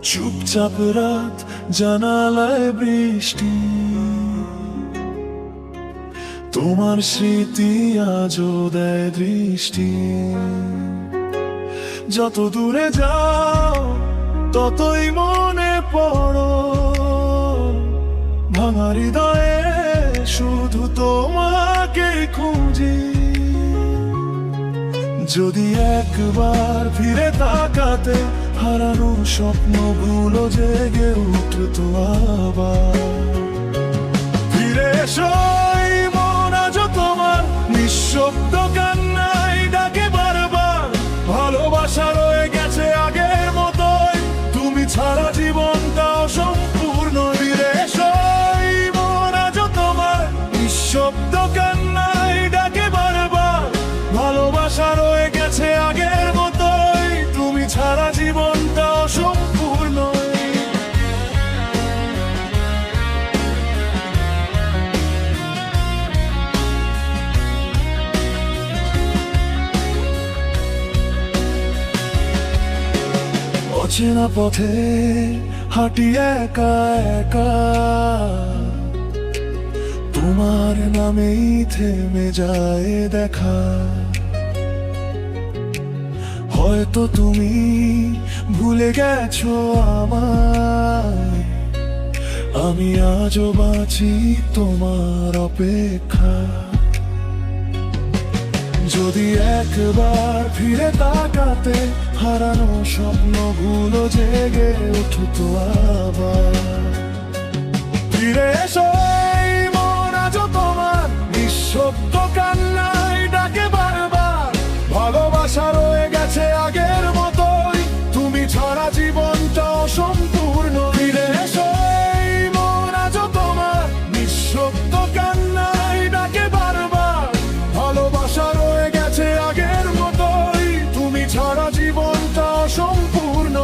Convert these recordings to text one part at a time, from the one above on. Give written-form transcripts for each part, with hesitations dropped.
চুপচাপ রাত, জানালায় বৃষ্টি, তোমার স্মৃতি আজও দেয় দৃষ্টি। যত দূরে যাও ততই মনে পড়ো, ভাঙা হৃদয়ে শুধু তোমাকে খুঁজি। যদি একবার ফিরে তাকাতে, হারানো স্বপ্নগুলো জেগে উঠতো আবার। ফিরে এসো, এই মন আজও তোমার নিঃশব্দ কান্নায় ডাকে বারবার। ভালোবাসা রয়ে গেছে আগের মতোই, তুমি ছাড়া জীবনটা অসম্পূর্ণ। ফিরে এসো, এই মন আজও তোমার নিঃশব্দ কান্নায় ডাকে বারবার। ভালোবাসা রয়ে গেছে আগের মতোই, তুমি ছাড়া জীবনটা অসম্পূর্ণ। অচেনা পথে হাঁটি একা একা, তোমার নামেই থেমে যায় দেখা। হয়তো তুমি ভুলে গেছো আমায়, আমি আজও বাঁচি তোমার অপেক্ষা। যদি একবার ফিরে তাকাতে, হারানো স্বপ্নগুলো জেগে উঠতো আবার। ফিরে এসো, এই মন আজও তোমার নিঃশব্দ কান্নায় ডাকে বারবার। ভালোবাসা রয়ে গেছে আগের মতোই, তুমি ছাড়া জীবনটা অসম্পূর্ণ। ফিরে এসো, এই মন আজও তোমার নিঃশব্দ কান্নায় ডাকে বারবার। ভালোবাসা রয়ে গেছে আগের মতোই, তুমি ছাড়া জীবনটা অসম্পূর্ণ।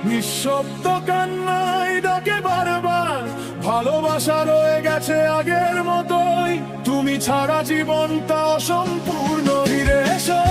নিঃশব্দ কান্নায় ডাকে বারবার। ভালোবাসা রয়ে গেছে আগের মতোই, তুমি ছাড়া জীবনটা অসম্পূর্ণ। ফিরে এসো,